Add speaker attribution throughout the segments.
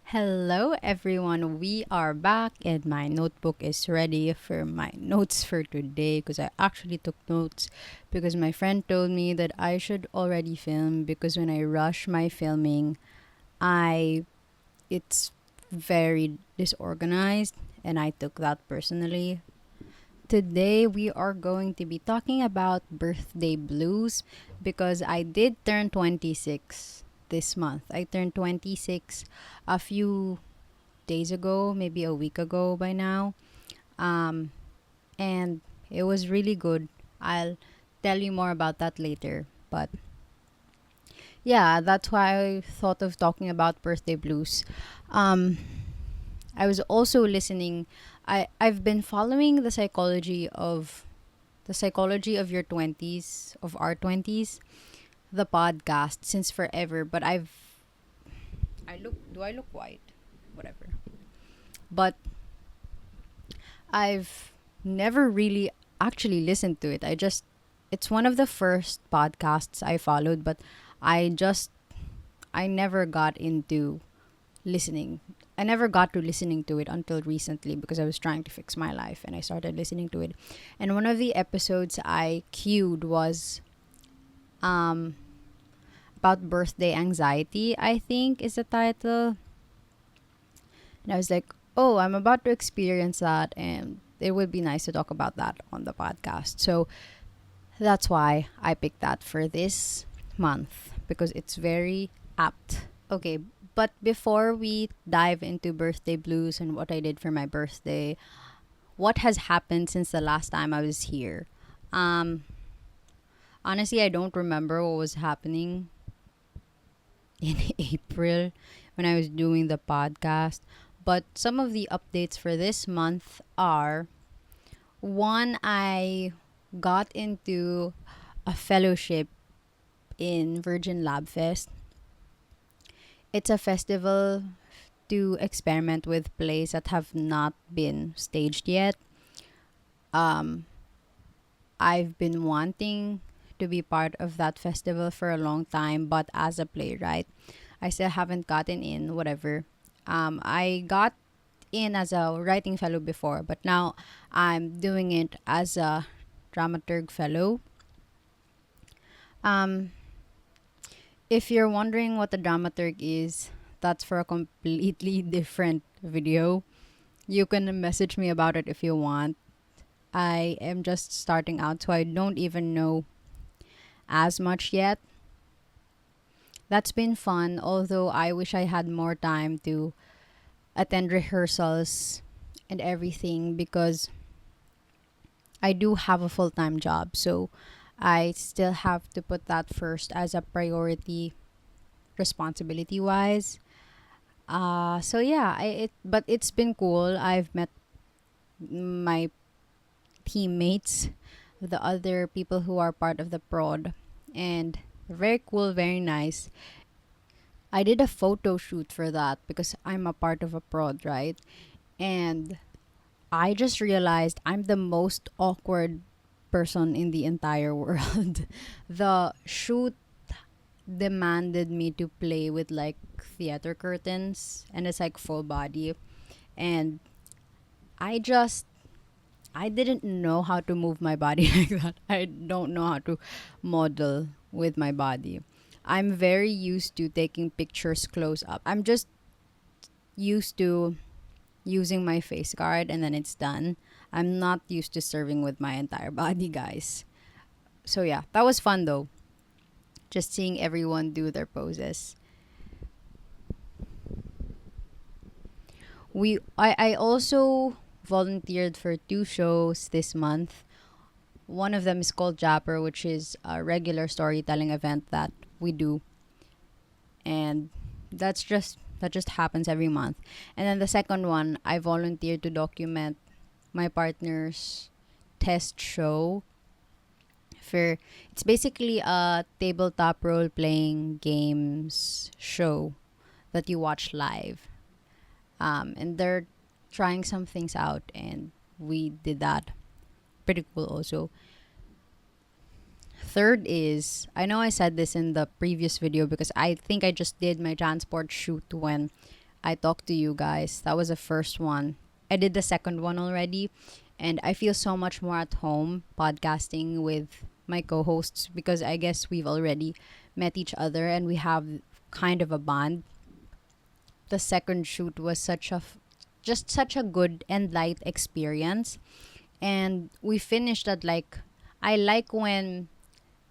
Speaker 1: Hello, everyone. We are back, and my notebook is ready for my notes for today because I actually took notes because my friend told me that I should already film because when I rush my filming, I it's very disorganized, and I took that personally. Today, we are going to be talking about birthday blues because I did turn 26 this month. I turned 26 a few days ago, maybe a week ago by now. Um, and it was really good. I'll tell you more about that later. But yeah, that's why I thought of talking about birthday blues. Um, I was also listening. I've been following the psychology of your 20s, of our 20s, the podcast since forever, but do I look white? Whatever. But I've never really actually listened to it. It's one of the first podcasts I followed, but I just, I never got into listening. I never got to listening to it until recently because I was trying to fix my life and I started listening to it. And one of the episodes I queued was um about birthday anxiety, I think is the title. And I was like, "Oh, I'm about to experience that and it would be nice to talk about that on the podcast." So, that's why I picked that for this month because it's very apt. Okay, but before we dive into birthday blues and what I did for my birthday, what has happened since the last time I was here? Um, Honestly, I don't remember what was happening in April when I was doing the podcast, but some of the updates for this month are one, I got into a fellowship in Virgin Lab Fest. It's a festival to experiment with plays that have not been staged yet. Um, I've been wanting to be part of that festival for a long time, but as a playwright, I still haven't gotten in, whatever. I got in as a writing fellow before, but now I'm doing it as a dramaturg fellow. Um, if you're wondering what a dramaturg is, that's for a completely different video. You can message me about it if you want. I am just starting out, so I don't even know as much yet. That's been fun, although I wish I had more time to attend rehearsals and everything because I do have a full time job. So I still have to put that first as a priority responsibility wise. So yeah, but it's been cool. I've met my teammates, the other people who are part of the prod, and very cool, very nice. I did a photo shoot for that because I'm a part of a prod, right? And I just realized I'm the most awkward person in the entire world. The shoot demanded me to play with like theater curtains and it's like full body, and I just I didn't know how to move my body like that. I don't know how to model with my body. I'm very used to taking pictures close up. I'm just used to using my face guard and then it's done. I'm not used to serving with my entire body, guys. So yeah, that was fun though. Just seeing everyone do their poses. I also volunteered for two shows this month. One of them is called Japper, which is a regular storytelling event that we do, and that just happens every month. And then the second one, I volunteered to document my partner's test show for it's basically a tabletop role playing games show that you watch live. And they're trying some things out, and we did that. Pretty cool, also. Third is, I know I said this in the previous video because I think I just did my transport shoot when I talked to you guys. That was the first one. I did the second one already, and I feel so much more at home podcasting with my co-hosts because I guess we've already met each other and we have kind of a bond. The second shoot was just such a good and light experience, and we finished at like, I like when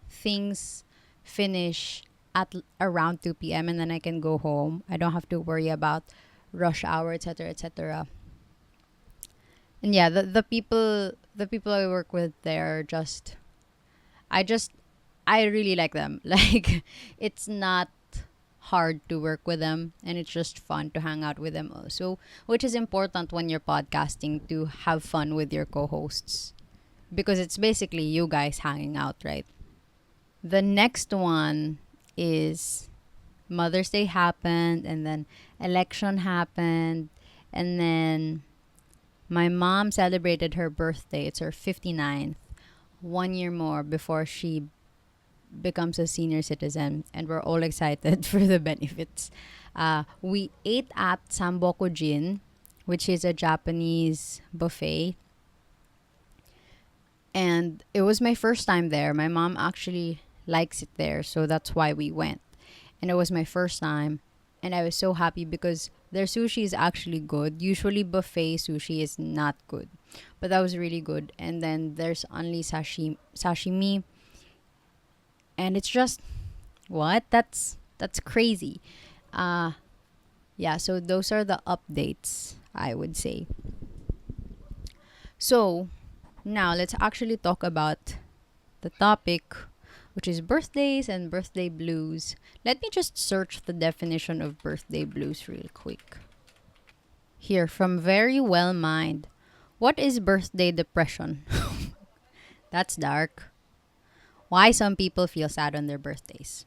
Speaker 1: things finish at around 2 p.m. and then I can go home. I don't have to worry about rush hour, etc., etc. And yeah, the people I work with there just I just I really like them. Like, it's not hard to work with them, and it's just fun to hang out with them also, which is important when you're podcasting, to have fun with your co-hosts, because it's basically you guys hanging out, right? The next one is Mother's Day happened, and then election happened, and then my mom celebrated her birthday. It's her 59th, 1 year more before she becomes a senior citizen, and we're all excited for the benefits. We ate at Sambokujin, which is a Japanese buffet, and it was my first time there. My mom actually likes it there, so that's why we went. And it was my first time, and I was so happy because their sushi is actually good. Usually buffet sushi is not good, but that was really good. And then there's only sashimi, and it's just, what? That's crazy. Uh yeah, so those are the updates, I would say. So, now let's actually talk about the topic, which is birthdays and birthday blues. Let me just search the definition of birthday blues real quick. Here, from Very Well Mind. What is birthday depression? That's dark. Why some people feel sad on their birthdays.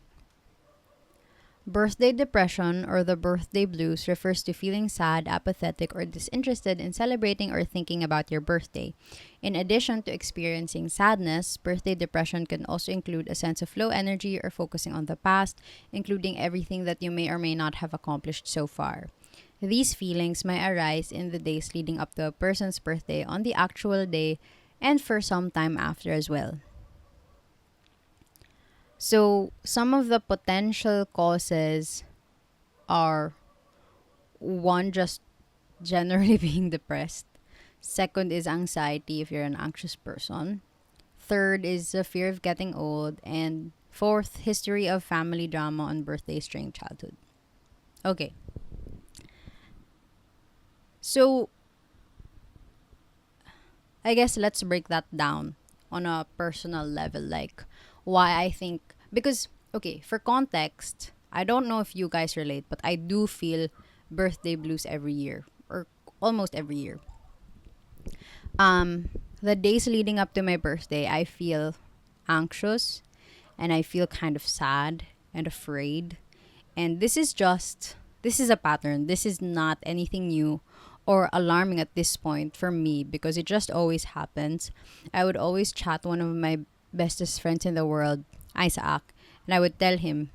Speaker 1: Birthday depression, or the birthday blues, refers to feeling sad, apathetic, or disinterested in celebrating or thinking about your birthday. In addition to experiencing sadness, birthday depression can also include a sense of low energy or focusing on the past, including everything that you may or may not have accomplished so far. These feelings may arise in the days leading up to a person's birthday, on the actual day, and for some time after as well. So, some of the potential causes are: one, just generally being depressed. Second is anxiety if you're an anxious person. Third is the fear of getting old. And fourth, history of family drama on birthdays during childhood. Okay, so I guess let's break that down on a personal level. Like, why I think, because, okay, for context, I don't know if you guys relate, but I do feel birthday blues every year, or almost every year. Um, the days leading up to my birthday, I feel anxious, and I feel kind of sad and afraid. And this is a pattern. This is not anything new or alarming at this point for me, because it just always happens. I would always chat one of my bestest friends in the world, Isaac, and I would tell him,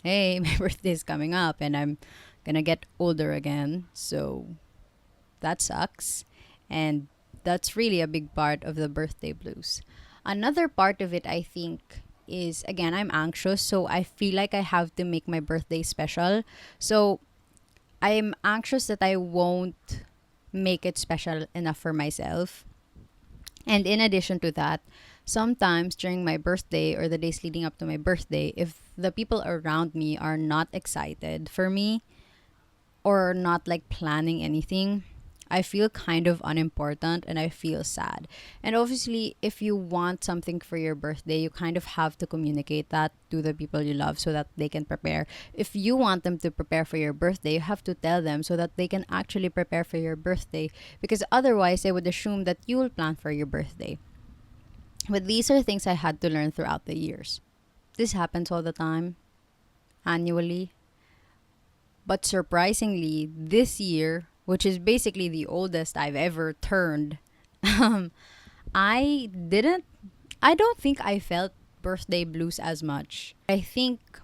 Speaker 1: "Hey, my birthday is coming up and I'm gonna get older again." So that sucks. And that's really a big part of the birthday blues. Another part of it, I think, is, again, I'm anxious, so I feel like I have to make my birthday special. So I'm anxious that I won't make it special enough for myself. And in addition to that, sometimes during my birthday or the days leading up to my birthday, if the people around me are not excited for me or not like planning anything, I feel kind of unimportant and I feel sad. And obviously, if you want something for your birthday, you kind of have to communicate that to the people you love so that they can prepare. If you want them to prepare for your birthday, you have to tell them so that they can actually prepare for your birthday, because otherwise they would assume that you will plan for your birthday. But these are things I had to learn throughout the years. This happens all the time, annually. But surprisingly, this year, which is basically the oldest I've ever turned, um, I didn't, I don't think I felt birthday blues as much. I think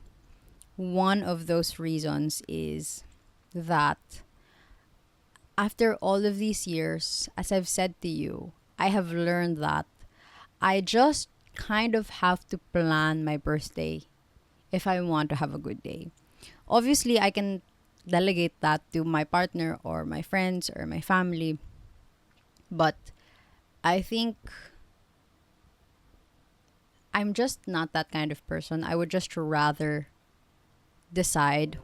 Speaker 1: one of those reasons is that after all of these years, as I've said to you, I have learned that I just kind of have to plan my birthday if I want to have a good day. Obviously, I can delegate that to my partner or my friends or my family, but I think I'm just not that kind of person. Decide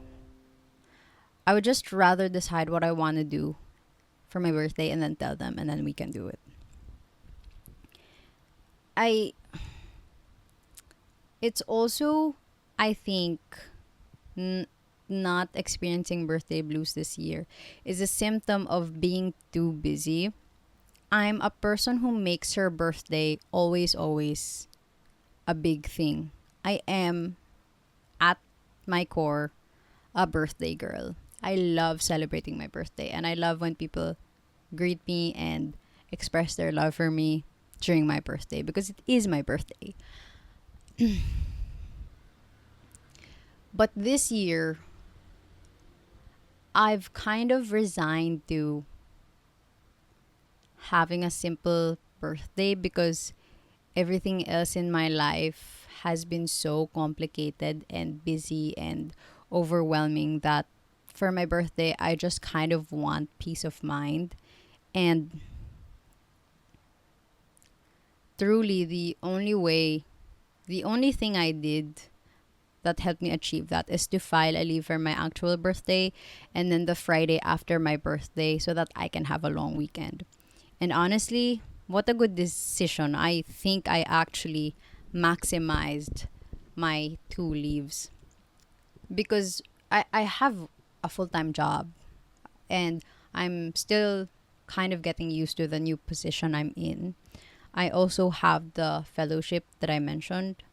Speaker 1: I would just rather decide what I want to do for my birthday and then tell them and then we can do it. I it's also I think n- not experiencing birthday blues this year is a symptom of being too busy. I'm a person who makes her birthday always a big thing. I am at my core a birthday girl. I love celebrating my birthday and I love when people greet me and express their love for me during my birthday because it is my birthday. But this year, I've kind of resigned to having a simple birthday because everything else in my life has been so complicated and busy and overwhelming that for my birthday, I just kind of want peace of mind. And truly, the only thing I did that helped me achieve that is to file a leave for my actual birthday and then the Friday after my birthday so that I can have a long weekend. And honestly, what a good decision. I think I actually maximized my 2 leaves because I have a full time job and I'm still kind of getting used to the new position I'm in. I also have the fellowship that I mentioned.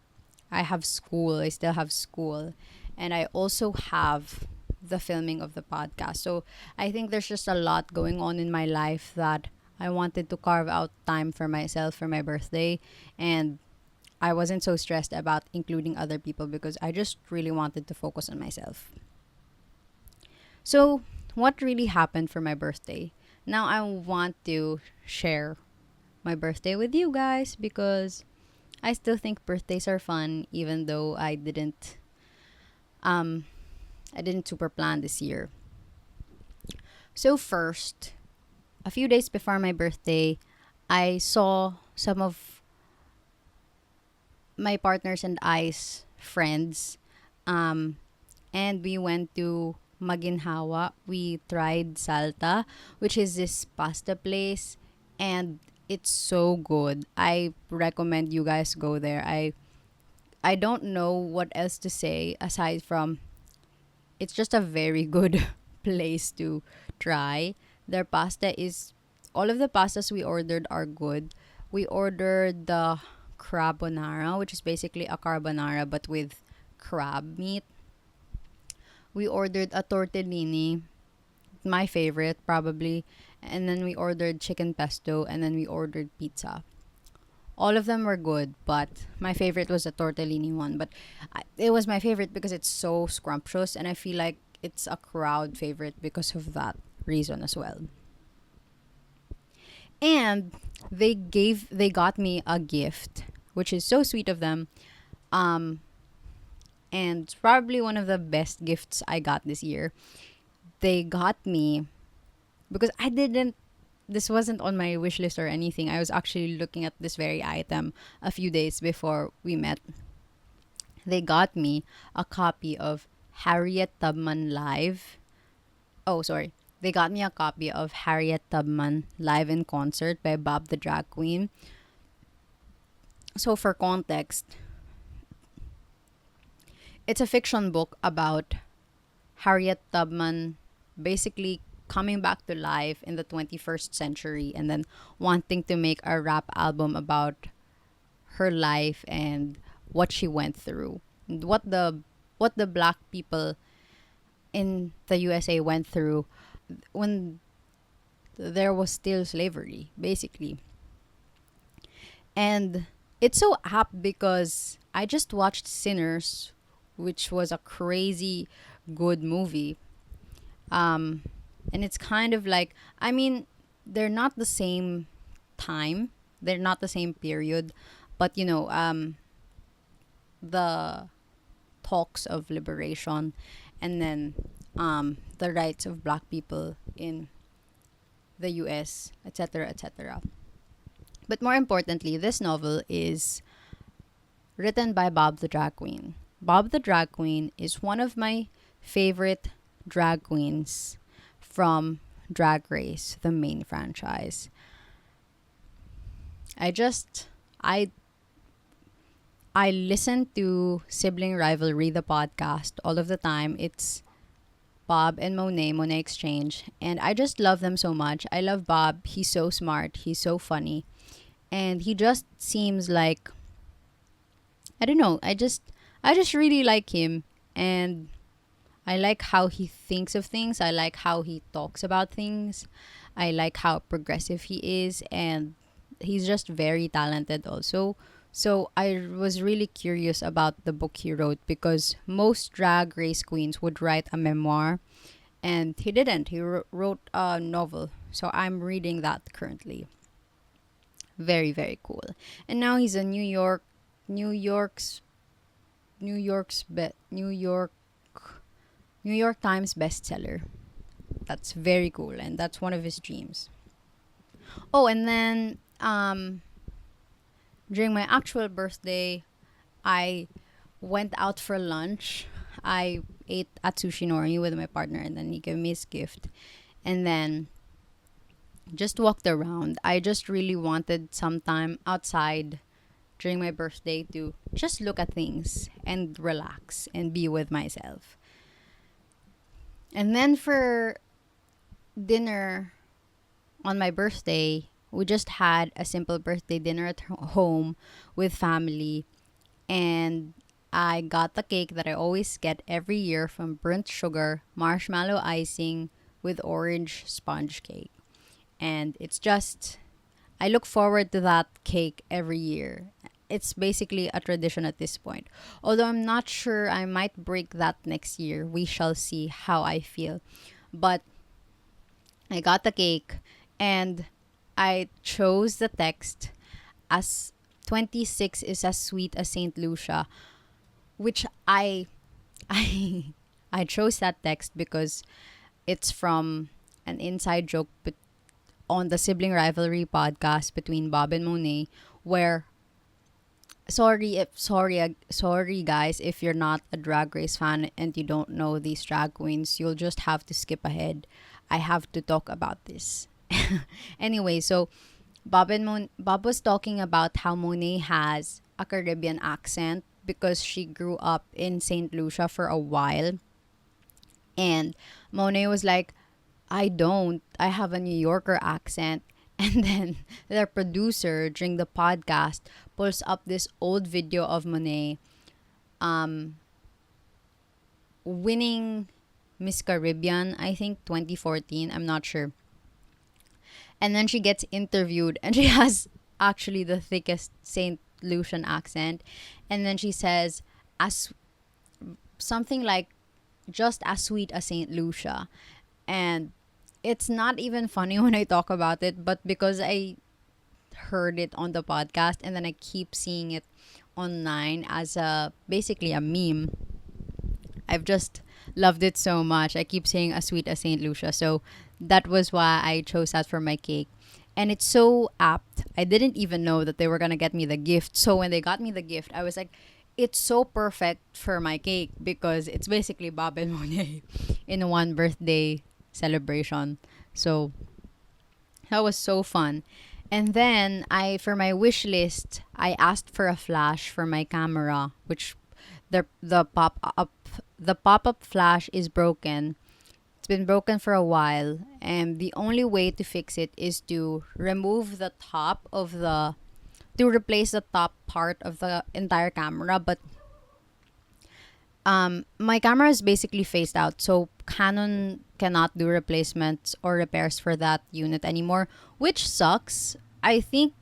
Speaker 1: I still have school. And I also have the filming of the podcast. So I think there's just a lot going on in my life that I wanted to carve out time for myself for my birthday. And I wasn't so stressed about including other people because I just really wanted to focus on myself. So, what really happened for my birthday? Now, I want to share my birthday with you guys because I still think birthdays are fun even though um I didn't super plan this year. So first, a few days before my birthday, I saw some of my partners and I's friends um and we went to Maginhawa. We tried Salta, which is this pasta place, and it's so good. I recommend you guys go there. I don't know what else to say aside from it's just a very good place to try. Their pasta is all of the pastas we ordered are good. We ordered the carbonara, which is basically a carbonara but with crab meat. We ordered a tortellini, my favorite probably, and then we ordered chicken pesto and then we ordered pizza. All of them were good, but my favorite was the tortellini one. But it was my favorite because it's so scrumptious, and I feel like it's a crowd favorite because of that reason as well. And they got me a gift, which is so sweet of them. Um, and it's probably one of the best gifts I got this year. They got me because I didn't this wasn't on my wish list or anything. I was actually looking at this very item a few days before we met. They got me a copy of Harriet Tubman Live. Oh, sorry. They got me a copy of Harriet Tubman Live in Concert by Bob the Drag Queen. So, for context, it's a fiction book about Harriet Tubman basically coming back to life in the 21st century and then wanting to make a rap album about her life and what she went through and what the black people in the USA went through when there was still slavery basically. And it's so apt because I just watched Sinners, which was a crazy good movie. And it's kind of like, I mean, they're not the same time, they're not the same period, but the talks of liberation, and then the rights of black people in the US, etc., etc. But more importantly, this novel is written by Bob the Drag Queen. Bob the Drag Queen is one of my favorite drag queens from Drag Race, the main franchise. I just I listen to Sibling Rivalry, the podcast, all of the time. It's Bob and Monet Exchange, and I just love them so much. I love Bob. He's so smart. He's so funny, and he just seems like, I don't know. I just really like him, and I like how he thinks of things. I like how he talks about things. I like how progressive he is, and he's just very talented also. So I was really curious about the book he wrote, because most drag race queens would write a memoir, and he didn't. He wrote a novel. So I'm reading that currently. Very, very cool. And now he's a New York's New York's be- New York Times bestseller. That's very cool, and that's one of his dreams. Oh, and then during my actual birthday, I went out for lunch. I ate at Sushi Nori with my partner, and then he gave me his gift. And then just walked around. I just really wanted some time outside during my birthday to just look at things and relax and be with myself. And then for dinner on my birthday, we just had a simple birthday dinner at home with family. And I got the cake that I always get every year from Burnt Sugar, marshmallow icing with orange sponge cake. And it's just, I look forward to that cake every year. It's basically a tradition at this point. Although I'm not sure, I might break that next year. We shall see how I feel. But I got the cake, and I chose the text as 26 is as sweet as Saint Lucia, which I I chose that text because it's from an inside joke on the Sibling Rivalry podcast between Bob and Monet, where, sorry guys, if you're not a Drag Race fan and you don't know these drag queens, you'll just have to skip ahead. I have to talk about this. Anyway, so Bob was talking about how Monet has a Caribbean accent because she grew up in St. Lucia for a while, and Monet was like, I don't. I have a New Yorker accent. And then their producer during the podcast pulls up this old video of Monet um, winning Miss Caribbean, I think 2014. I'm not sure. And then she gets interviewed, and she has actually the thickest St. Lucian accent. And then she says, as something like, just as sweet as St. Lucia. And it's not even funny when I talk about it, but because I heard it on the podcast and then I keep seeing it online as a basically a meme, I've just loved it so much. I keep saying as sweet as St. Lucia. So that was why I chose that for my cake. And it's so apt. I didn't even know that they were going to get me the gift. So when they got me the gift, I was like, it's so perfect for my cake because it's basically Bob and Monet in one birthday celebration. So that was so fun. And then for my wish list, I asked for a flash for my camera, which the pop up flash is broken. It's been broken for a while, and the only way to fix it is to remove the top of the to replace the top part of the entire camera. But my camera is basically phased out, so Canon cannot do replacements or repairs for that unit anymore, which sucks. I think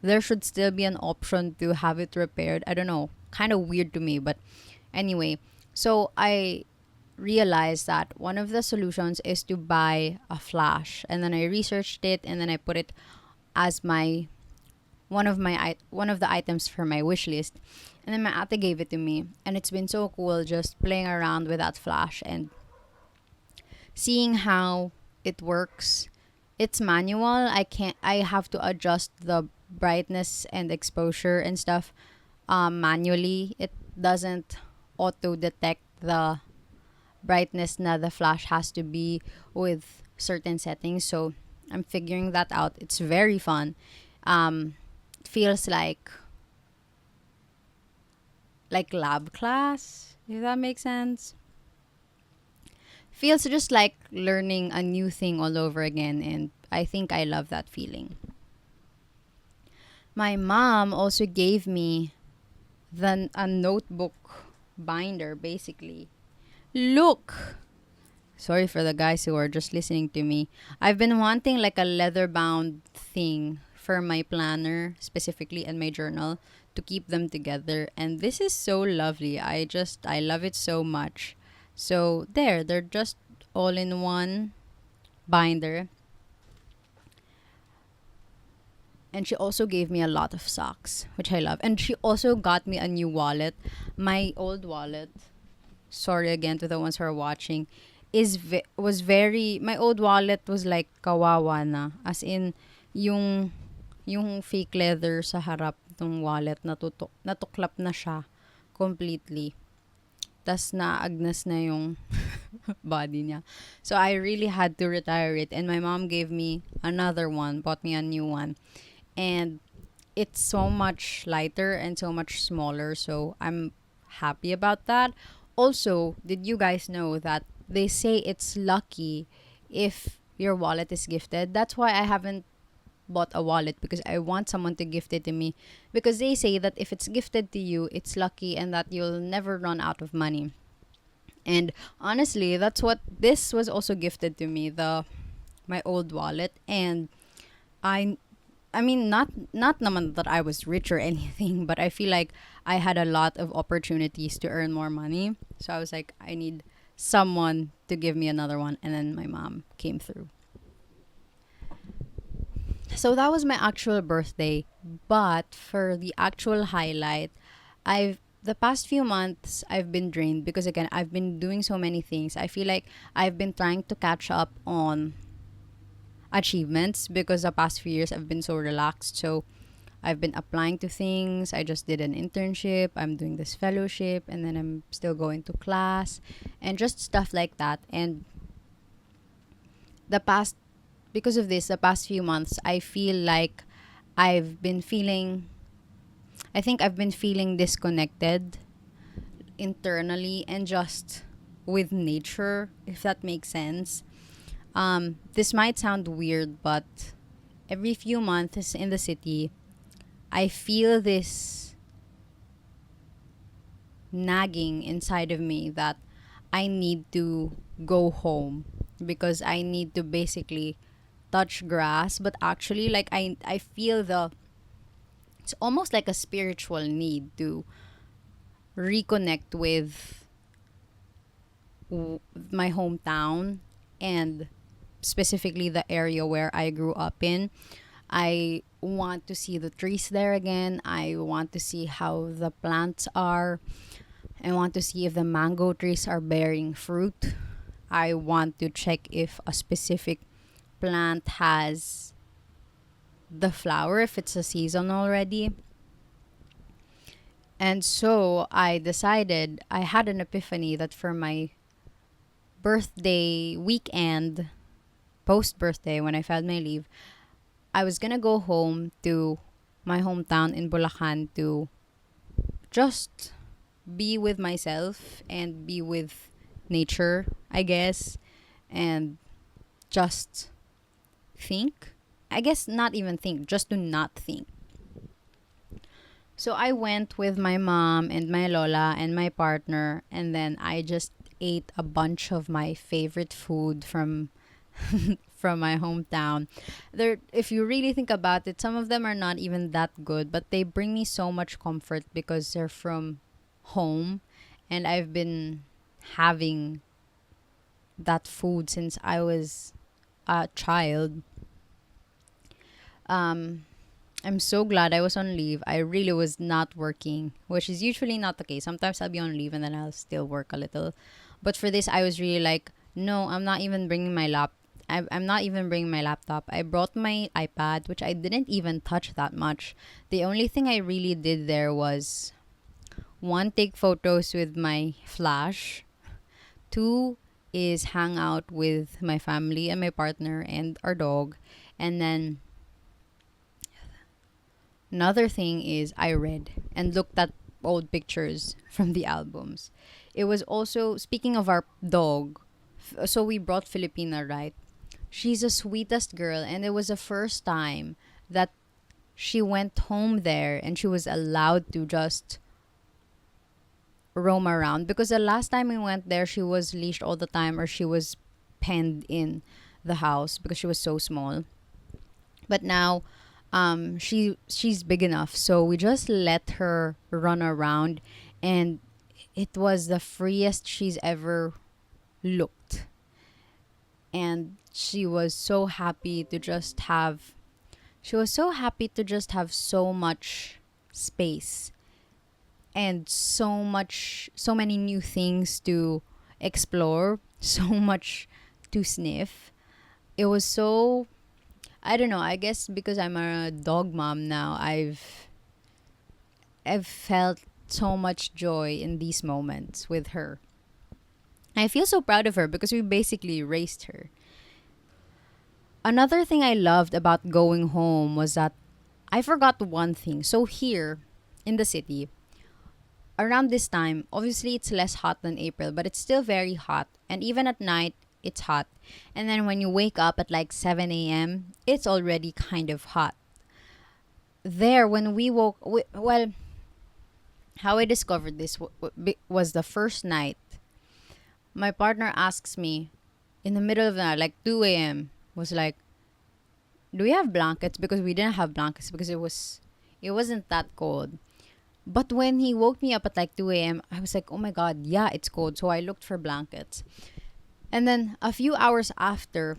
Speaker 1: there should still be an option to have it repaired. I don't know, kind of weird to me, but anyway. So I realized that one of the solutions is to buy a flash, and then I researched it, and then I put it as my one of the items for my wish list. And then my ate gave it to me, and it's been so cool just playing around with that flash and seeing how it works. It's manual. I have to adjust the brightness and exposure and stuff manually. It doesn't auto detect the brightness na the flash has to be with certain settings. So I'm figuring that out. It's very fun. It feels like lab class, if that makes sense. Feels just like learning a new thing all over again, and I think I love that feeling. My mom also gave me a notebook binder, basically. Look! Sorry for the guys who are just listening to me. I've been wanting like a leather bound thing for my planner, specifically, and my journal to keep them together. And this is so lovely. I love it so much. So, they're just all in one binder. And she also gave me a lot of socks, which I love. And she also got me a new wallet. My old wallet, sorry again to the ones who are watching, was very, my old wallet was like kawawa na. As in, yung yung fake leather sa harap ng wallet natuklap na siya completely. Tas naagnas na yung body niya. So I really had to retire it, and my mom gave me another one, bought me a new one. And it's so much lighter and so much smaller, so I'm happy about that. Also, did you guys know that they say it's lucky if your wallet is gifted? That's why I haven't bought a wallet, because I want someone to gift it to me, because they say that if it's gifted to you, it's lucky and that you'll never run out of money. And honestly, that's what this was also gifted to me, the my old wallet. And I I mean, not naman that I was rich or anything, but I feel like I had a lot of opportunities to earn more money. So I was like, I need someone to give me another one, and then my mom came through. So that was my actual birthday, but for the actual highlight, I've the past few months I've been drained because again, I've been doing so many things. I feel like I've been trying to catch up on achievements because the past few years I've been so relaxed. So I've been applying to things. I just did an internship. I'm doing this fellowship, and then I'm still going to class and just stuff like that. And the past because of this, the past few months, I feel like I've been feeling I think I've been feeling disconnected internally and just with nature, if that makes sense. This might sound weird, but every few months in the city, I feel this nagging inside of me that I need to go home because I need to basically touch grass. But actually, like, I feel it's almost like a spiritual need to reconnect with my hometown, and specifically the area where I grew up in. I want to see the trees there again. I want to see how the plants are. I want to see if the mango trees are bearing fruit. I want to check if a specific plant has the flower, if it's a season already. And so I decided, I had an epiphany that for my birthday weekend, post birthday, when I filed my leave, I was gonna go home to my hometown in Bulacan to just be with myself and be with nature, I guess, and just think. I guess not even think, just to not think. So I went with my mom and my lola and my partner, and then I just ate a bunch of my favorite food from from my hometown. There, if you really think about it, some of them are not even that good, but they bring me so much comfort because they're from home, and I've been having that food since I was a child. Um, I'm so glad I was on leave. I really was not working, which is usually not the case. Sometimes I'll be on leave and then I'll still work a little. But for this, I was really like, no, I'm not even bringing my lap. I'm not even bringing my laptop. I brought my iPad, which I didn't even touch that much. The only thing I really did there was one, take photos with my flash. Two is hang out with my family and my partner and our dog. And then another thing is I read and looked at old pictures from the albums. It was also, speaking of our dog, so we brought Filipina, right? She's the sweetest girl, and it was the first time that she went home there and she was allowed to just roam around, because the last time we went there she was leashed all the time, or she was penned in the house because she was so small. But now she's big enough, so we just let her run around, and it was the freest she's ever looked. And she was so happy to just have so much space and so many new things to explore, so much to sniff. It was so, I don't know, I guess because I'm a dog mom now, I've felt so much joy in these moments with her. I feel so proud of her because we basically raised her. Another thing I loved about going home was that I forgot one thing. So here in the city, around this time, obviously it's less hot than April, but it's still very hot. And even at night, it's hot. And then when you wake up at like 7 a.m., it's already kind of hot. There, when well, how I discovered this was the first night. My partner asks me in the middle of the night, like 2 a.m., was like, "Do we have blankets?" Because we didn't have blankets because it wasn't that cold. But when he woke me up at like 2 a.m., I was like, "Oh my god, yeah, it's cold." So I looked for blankets. And then a few hours after,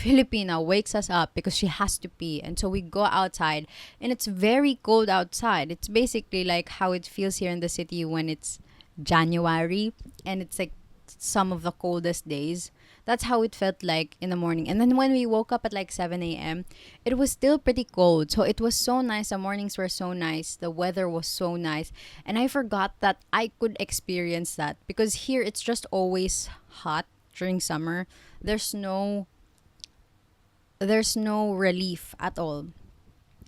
Speaker 1: Filipina wakes us up because she has to pee. And so we go outside, and it's very cold outside. It's basically like how it feels here in the city when it's January and it's like some of the coldest days. That's how it felt like in the morning. And then when we woke up at like 7 a.m., it was still pretty cold. So it was so nice. The mornings were so nice. The weather was so nice. And I forgot that I could experience that because here it's just always hot during summer. There's no there's no relief at all.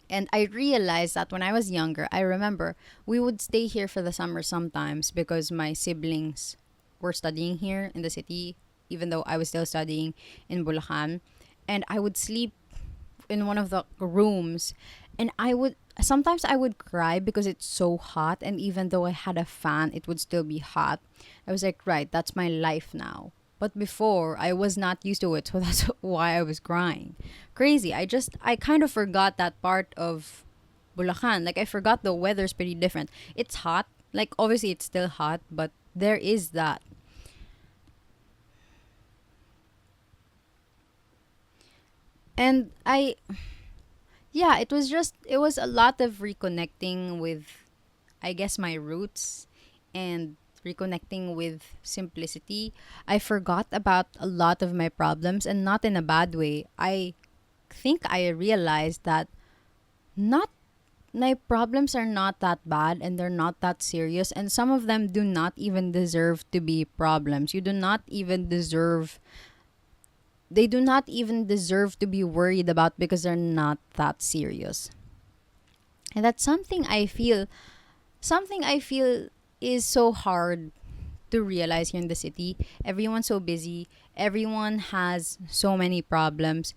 Speaker 1: And I realized that when I was younger, I remember we would stay here for the summer sometimes because my siblings were studying here in the city, even though I was still studying in Bulacan. And I would sleep in one of the rooms, and I would cry because it's so hot, and even though I had a fan it would still be hot. I was like, right, that's my life now. But before I was not used to it, so that's why I was crying. Crazy. I kind of forgot that part of Bulacan. Like I forgot the weather's pretty different. It's hot. Like obviously it's still hot, but there is that. And I yeah, it was a lot of reconnecting with, I guess, my roots, and reconnecting with simplicity. I forgot about a lot of my problems, and not in a bad way. I think I realized that not my problems are not that bad, and they're not that serious, and some of them do not even deserve to be problems. You do not even deserve They do not even deserve to be worried about because they're not that serious. And that's something I feel is so hard to realize here in the city. Everyone's so busy. Everyone has so many problems.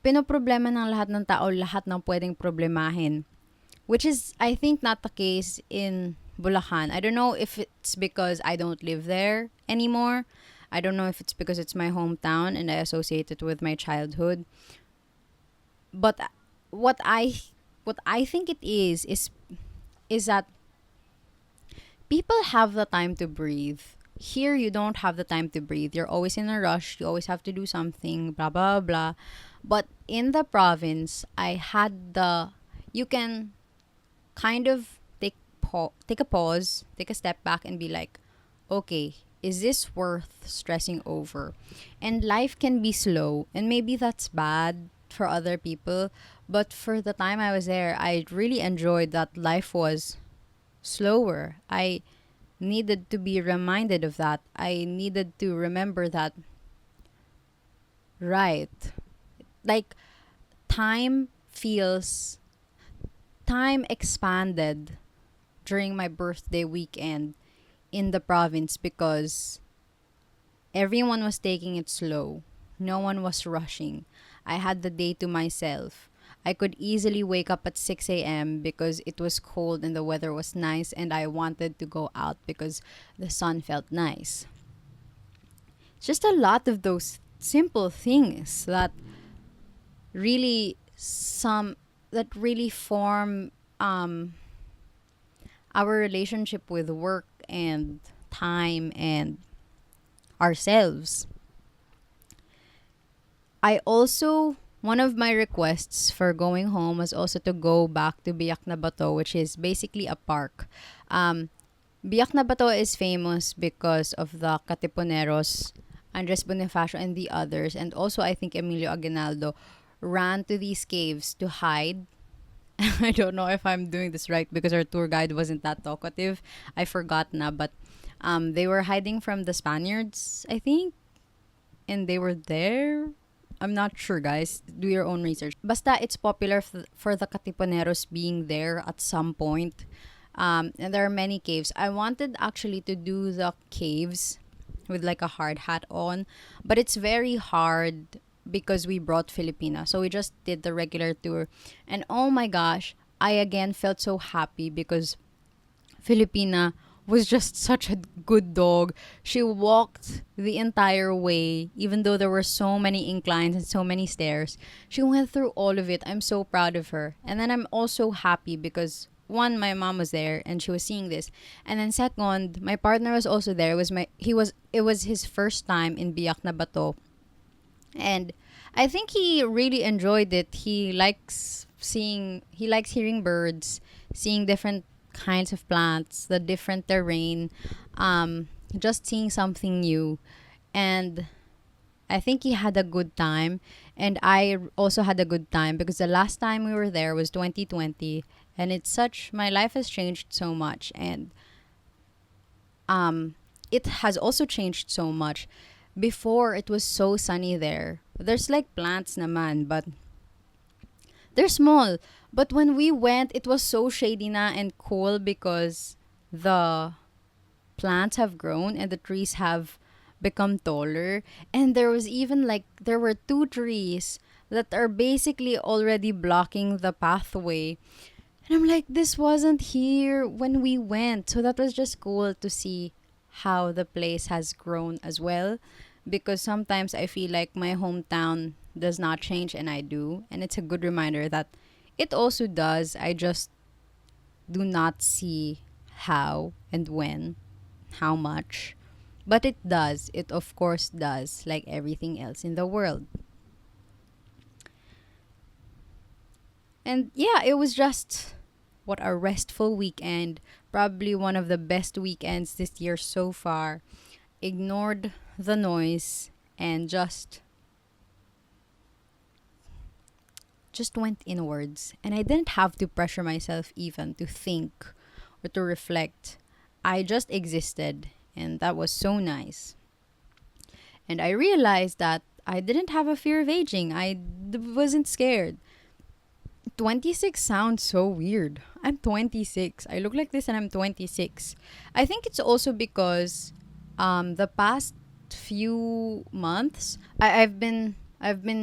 Speaker 1: Pinoproblema ng lahat ng tao lahat ng pwedeng problemahin. Which is, I think, not the case in Bulacan. I don't know if it's because I don't live there anymore. I don't know if it's because it's my hometown and I associate it with my childhood. But what I what I think it is that people have the time to breathe Here, you don't have the time to breathe. You're always in a rush. You always have to do something, blah, blah, blah. But in the province, I had the, you can kind of take a pause, take a step back, and be like, okay, is this worth stressing over? And life can be slow, and maybe that's bad for other people. But for the time I was there, I really enjoyed that life was slower. I needed to be reminded of that. I needed to remember that, right? Like, time feels, time expanded during my birthday weekend in the province because everyone was taking it slow. No one was rushing. I had the day to myself. I could easily wake up at 6 a.m. because it was cold and the weather was nice, and I wanted to go out because the sun felt nice. Just a lot of those simple things that really some that really form our relationship with work and time and ourselves. I also, one of my requests for going home was also to go back to Biak na Bato, which is basically a park. Um, Biak na Bato is famous because of the Katipuneros, Andres Bonifacio, and the others, and also I think Emilio Aguinaldo ran to these caves to hide. I don't know if I'm doing this right because our tour guide wasn't that talkative. I forgot na, but they were hiding from the Spaniards, I think, and they were there. I'm not sure, guys. Do your own research. Basta, it's popular for the Katipuneros being there at some point. And there are many caves. I wanted actually to do the caves with like a hard hat on, but it's very hard because we brought Filipina. So we just did the regular tour. And oh my gosh, I again felt so happy because Filipina was just such a good dog. She walked the entire way, even though there were so many inclines and so many stairs. She went through all of it. I'm so proud of her. And then I'm also happy because one, my mom was there and she was seeing this. And then second, my partner was also there. It was his first time in Biak na Bato. And I think he really enjoyed it. He likes hearing birds, seeing different kinds of plants, the different terrain, just seeing something new. And I think he had a good time. And I also had a good time because the last time we were there was 2020. And my life has changed so much. And it has also changed so much. Before, it was so sunny there. There's like plants naman, but they're small. But when we went, it was so shady na and cool because the plants have grown and the trees have become taller. And there were two trees that are basically already blocking the pathway. And I'm like, this wasn't here when we went. So that was just cool to see how the place has grown as well. Because sometimes I feel like my hometown does not change and I do. And it's a good reminder that it also does. I just do not see how and when, how much. But it does. It of course does, like everything else in the world. And yeah, it was just what a restful weekend. Probably one of the best weekends this year so far. Ignored the noise and just went inwards. And I didn't have to pressure myself even to think or to reflect. I just existed, and that was so nice. And I realized that I didn't have a fear of aging. Wasn't scared. 26 sounds so weird. I'm 26. I look like this and I'm 26. I think it's also because the past few months I've been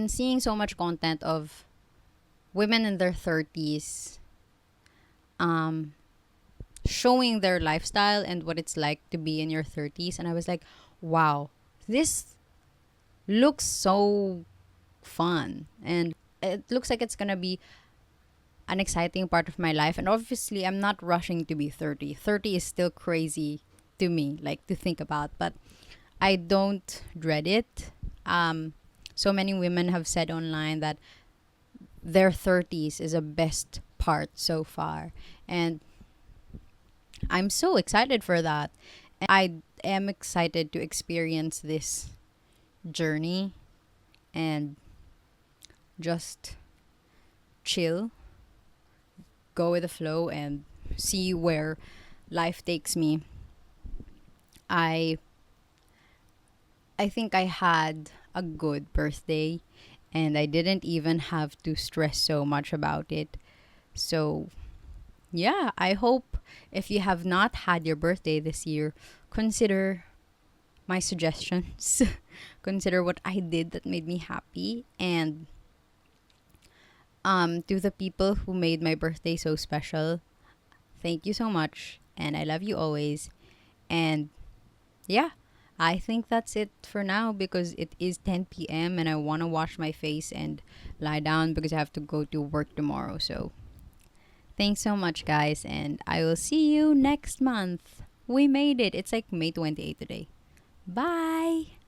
Speaker 1: seeing so much content of women in their 30s um showing their lifestyle and what it's like to be in your 30s, and I was like, wow, this looks so fun, and it looks like it's going to be an exciting part of my life. And obviously, I'm not rushing to be 30. 30 is still crazy to me, like to think about, but I don't dread it. So many women have said online that their 30s is the best part so far. And I'm so excited for that. I am excited to experience this journey and just chill, go with the flow, and see where life takes me. I I think I had a good birthday and I didn't even have to stress so much about it. So, yeah, I hope if you have not had your birthday this year, consider my suggestions. Consider what I did that made me happy, and to the people who made my birthday so special, thank you so much and I love you always. And yeah, I think that's it for now because it is 10 p.m. and I want to wash my face and lie down because I have to go to work tomorrow. So, thanks so much, guys, and I will see you next month. We made it. It's like May 28th today. Bye.